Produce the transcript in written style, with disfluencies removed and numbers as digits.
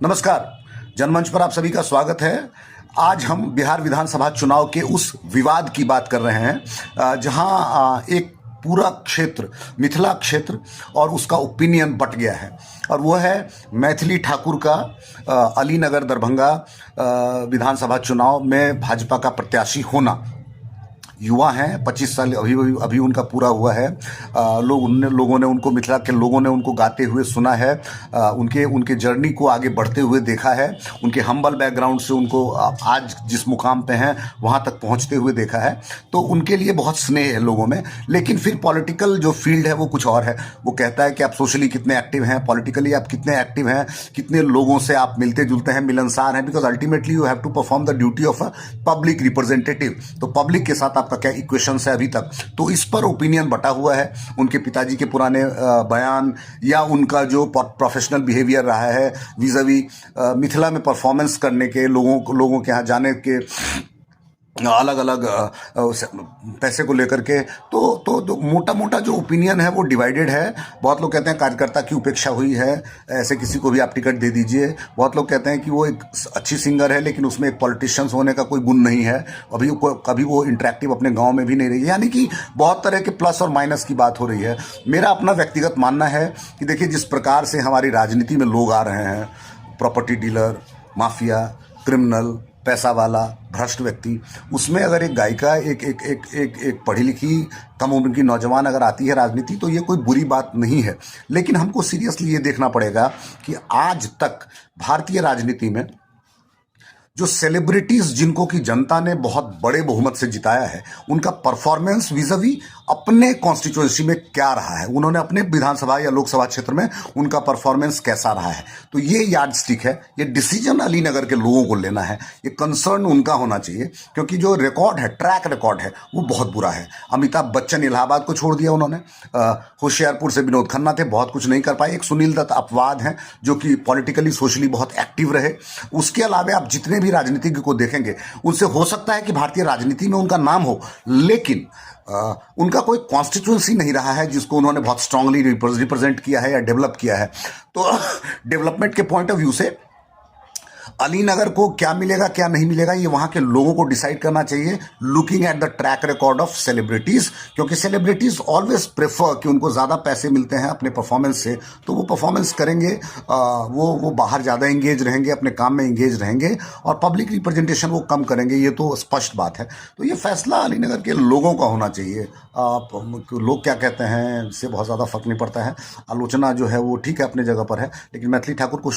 नमस्कार। जनमंच पर आप सभी का स्वागत है। आज हम बिहार विधानसभा चुनाव के उस विवाद की बात कर रहे हैं जहां एक पूरा क्षेत्र, मिथिला क्षेत्र और उसका ओपिनियन बट गया है, और वो है मैथिली ठाकुर का अलीनगर दरभंगा विधानसभा चुनाव में भाजपा का प्रत्याशी होना। युवा हैं, 25 साल अभी उनका पूरा हुआ है। लोगों ने उनको, मिथिला के लोगों ने उनको गाते हुए सुना है, उनके जर्नी को आगे बढ़ते हुए देखा है, उनके हम्बल बैकग्राउंड से उनको आज जिस मुकाम पे हैं वहाँ तक पहुँचते हुए देखा है। तो उनके लिए बहुत स्नेह है लोगों में। लेकिन फिर पॉलिटिकल जो फील्ड है वो कुछ और है। वो कहता है कि आप सोशली कितने एक्टिव हैं, पॉलिटिकली आप कितने एक्टिव हैं, कितने लोगों से आप मिलते जुलते हैं, मिलनसार हैं, because ultimately you have to perform the duty of a public representative. तो पब्लिक के साथ आपका क्या इक्वेशंस है अभी तक, तो इस पर ओपिनियन बटा हुआ है। उनके पिताजी के पुराने बयान या उनका जो प्रोफेशनल बिहेवियर रहा है विज़ावी मिथिला में परफॉर्मेंस करने के, लोगों के यहाँ जाने के अलग अलग पैसे को लेकर के, तो मोटा मोटा जो ओपिनियन है वो डिवाइडेड है। बहुत लोग कहते हैं कार्यकर्ता की उपेक्षा हुई है, ऐसे किसी को भी आप टिकट दे दीजिए। बहुत लोग कहते हैं कि वो एक अच्छी सिंगर है लेकिन उसमें एक पॉलिटिशियंस होने का कोई गुण नहीं है, कभी वो इंटरेक्टिव अपने गांव में भी नहीं रही है। यानी कि बहुत तरह के प्लस और माइनस की बात हो रही है। मेरा अपना व्यक्तिगत मानना है कि देखिए, जिस प्रकार से हमारी राजनीति में लोग आ रहे हैं, प्रॉपर्टी डीलर, माफिया, क्रिमिनल, पैसा वाला, भ्रष्ट व्यक्ति, उसमें अगर एक गायिका, एक पढ़ी लिखी कम उम्र की नौजवान अगर आती है राजनीति, तो ये कोई बुरी बात नहीं है। लेकिन हमको सीरियसली ये देखना पड़ेगा कि आज तक भारतीय राजनीति में जो सेलिब्रिटीज जिनको की जनता ने बहुत बड़े बहुमत से जिताया है, उनका परफॉर्मेंस विज़ावी अपने कॉन्स्टिट्यूएंसी में क्या रहा है, उन्होंने अपने विधानसभा या लोकसभा क्षेत्र में उनका परफॉर्मेंस कैसा रहा है। तो ये यार्ड स्टिक है, ये डिसीजन अलीनगर के लोगों को लेना है, ये कंसर्न उनका होना चाहिए। क्योंकि जो रिकॉर्ड है, ट्रैक रिकॉर्ड है, वो बहुत बुरा है। अमिताभ बच्चन इलाहाबाद को छोड़ दिया उन्होंने, होशियारपुर से विनोद खन्ना थे, बहुत कुछ नहीं कर पाए। एक सुनील दत्त अपवाद हैं जो कि पॉलिटिकली सोशली बहुत एक्टिव रहे। उसके अलावा आप जितने भी राजनीतिज्ञ को देखेंगे, उनसे हो सकता है कि भारतीय राजनीति में उनका नाम हो, लेकिन उनका कोई कॉन्स्टिट्यूएंसी नहीं रहा है जिसको उन्होंने बहुत स्ट्रांगली रिप्रेजेंट किया है या डेवलप किया है। तो डेवलपमेंट के पॉइंट ऑफ व्यू से अलीनगर को क्या मिलेगा क्या नहीं मिलेगा, ये वहाँ के लोगों को डिसाइड करना चाहिए, looking at the track record of celebrities. क्योंकि सेलिब्रिटीज़ ऑलवेज प्रेफर कि उनको ज़्यादा पैसे मिलते हैं अपने परफॉर्मेंस से, तो वो परफॉर्मेंस करेंगे, वो बाहर ज़्यादा इंगेज रहेंगे, अपने काम में इंगेज रहेंगे, और पब्लिक रिप्रेजेंटेशन वो कम करेंगे। ये तो स्पष्ट बात है। तो ये फैसला अलीनगर के लोगों का होना चाहिए। लोग क्या कहते हैं इससे बहुत ज़्यादा फर्क नहीं पड़ता है। आलोचना जो है वो ठीक है, अपने जगह पर है, लेकिन मैथिली ठाकुर को शुभ